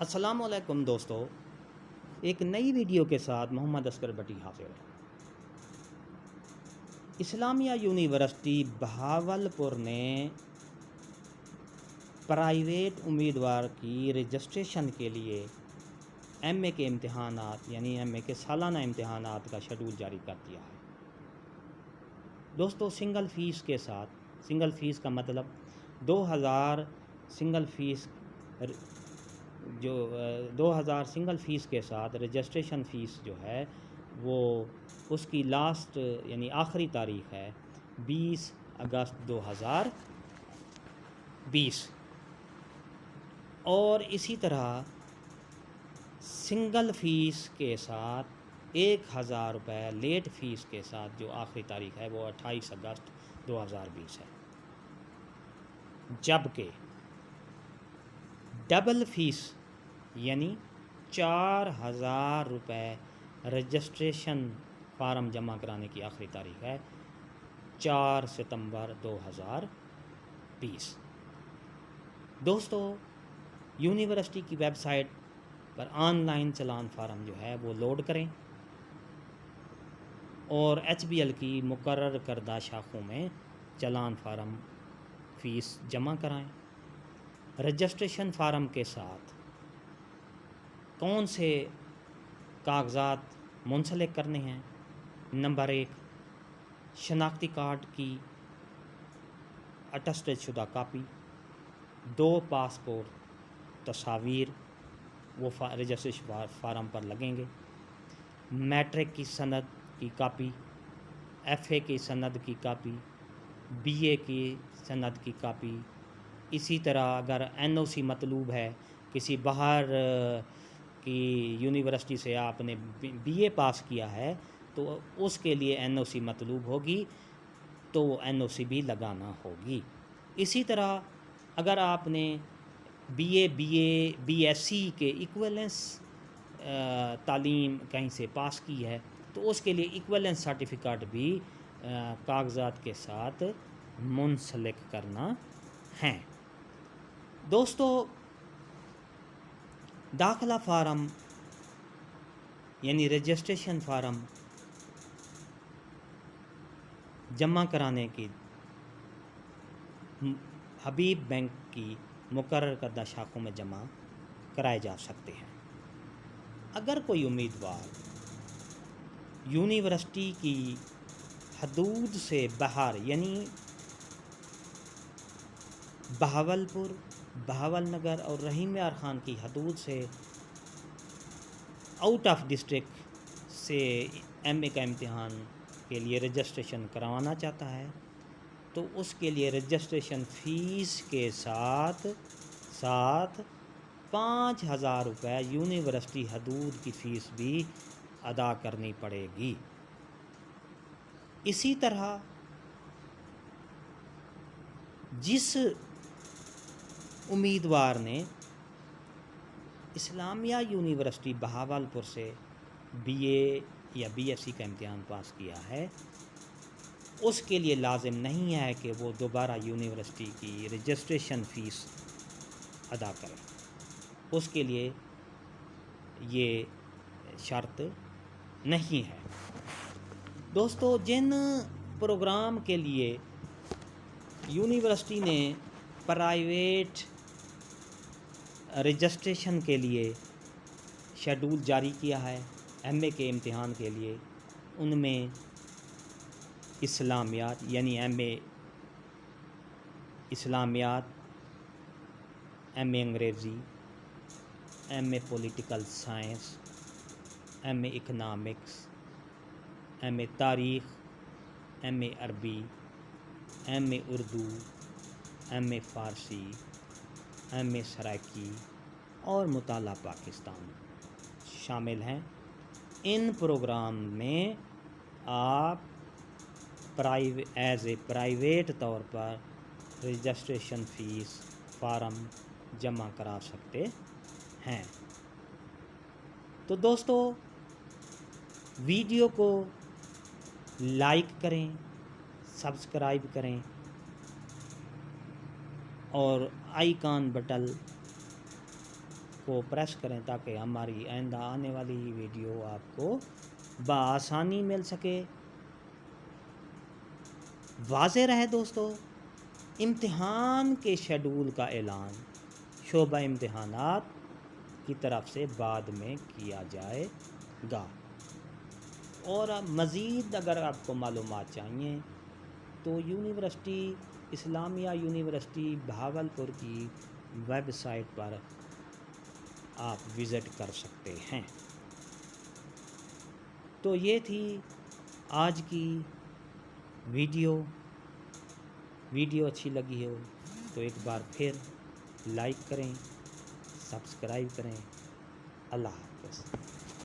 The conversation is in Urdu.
السلام علیکم دوستو، ایک نئی ویڈیو کے ساتھ محمد اصغر بٹی حاضر ہے۔ اسلامیہ یونیورسٹی بہاولپور نے پرائیویٹ امیدوار کی رجسٹریشن کے لیے ایم اے کے امتحانات یعنی ایم اے کے سالانہ امتحانات کا شیڈول جاری کر دیا ہے۔ دوستو، سنگل فیس کا مطلب 2000 سنگل فیس کے ساتھ رجسٹریشن فیس جو ہے وہ اس کی لاسٹ یعنی آخری تاریخ ہے 20 اگست 2020، اور اسی طرح سنگل فیس کے ساتھ 1000 روپے لیٹ فیس کے ساتھ جو آخری تاریخ ہے وہ 28 اگست 2020 ہے، جبکہ ڈبل فیس یعنی 4000 روپے رجسٹریشن فارم جمع کرانے کی آخری تاریخ ہے 4 ستمبر 2020۔ دوستو، یونیورسٹی کی ویب سائٹ پر آن لائن چلان فارم جو ہے وہ لوڈ کریں اور ایچ بی ایل کی مقرر کردہ شاخوں میں چلان فارم فیس جمع کرائیں۔ رجسٹریشن فارم کے ساتھ کون سے کاغذات منسلک کرنے ہیں؟ نمبر 1، شناختی کارڈ کی اٹسٹیڈ شدہ کاپی، 2 پاسپورٹ تصاویر وہ رجسٹریشن فارم پر لگیں گے، میٹرک کی سند کی کاپی، ایف اے کی سند کی کاپی، بی اے کی سند کی کاپی، اسی طرح اگر این او سی مطلوب ہے، کسی باہر کی یونیورسٹی سے آپ نے بی اے پاس کیا ہے تو اس کے لیے این او سی مطلوب ہوگی، تو وہ این او سی بھی لگانا ہوگی۔ اسی طرح اگر آپ نے B A B S C کے ایکویلنس تعلیم کہیں سے پاس کی ہے تو اس کے لیے ایکویلنس سرٹیفکیٹ بھی کاغذات کے ساتھ منسلک کرنا ہے۔ دوستو، داخلہ فارم یعنی رجسٹریشن فارم جمع کرانے کی حبیب بینک کی مقرر کردہ شاخوں میں جمع کرائے جا سکتے ہیں۔ اگر کوئی امیدوار یونیورسٹی کی حدود سے باہر یعنی بہاولپور، بہاول نگر اور رحیم یار خان کی حدود سے آؤٹ آف ڈسٹرکٹ سے ایم اے کا امتحان کے لیے رجسٹریشن کروانا چاہتا ہے تو اس کے لیے رجسٹریشن فیس کے ساتھ 5000 روپے یونیورسٹی حدود کی فیس بھی ادا کرنی پڑے گی۔ اسی طرح جس امیدوار نے اسلامیہ یونیورسٹی بہاولپور سے بی اے یا بی ایس سی کا امتحان پاس کیا ہے، اس کے لیے لازم نہیں ہے کہ وہ دوبارہ یونیورسٹی کی رجسٹریشن فیس ادا کرے، اس کے لیے یہ شرط نہیں ہے۔ دوستو، جن پروگرام کے لیے یونیورسٹی نے پرائیویٹ رجسٹریشن کے لیے شیڈول جاری کیا ہے ایم اے کے امتحان کے لیے، ان میں اسلامیات یعنی M a اسلامیات، M A Angrezi, M A political science, M A economics, M A تاریخ، M A Arabi, M A Urdu, M A Farsi, M A Saraiki اور مطالعہ پاکستان شامل ہیں۔ ان پروگرام میں آپ ایز اے پرائیویٹ طور پر رجسٹریشن فیس فارم جمع کرا سکتے ہیں۔ تو دوستو، ویڈیو کو لائک کریں، سبسکرائب کریں اور آئیکن بٹن کو پریس کریں تاکہ ہماری آئندہ آنے والی ویڈیو آپ کو بآسانی مل سکے۔ واضح رہے دوستو، امتحان کے شیڈول کا اعلان شعبہ امتحانات کی طرف سے بعد میں کیا جائے گا، اور مزید اگر آپ کو معلومات چاہیے تو یونیورسٹی اسلامیہ یونیورسٹی بھاگلپور کی ویب سائٹ پر آپ وزٹ کر سکتے ہیں۔ تو یہ تھی آج کی ویڈیو اچھی لگی ہو تو ایک بار پھر لائک کریں، سبسکرائب کریں۔ اللہ حافظ۔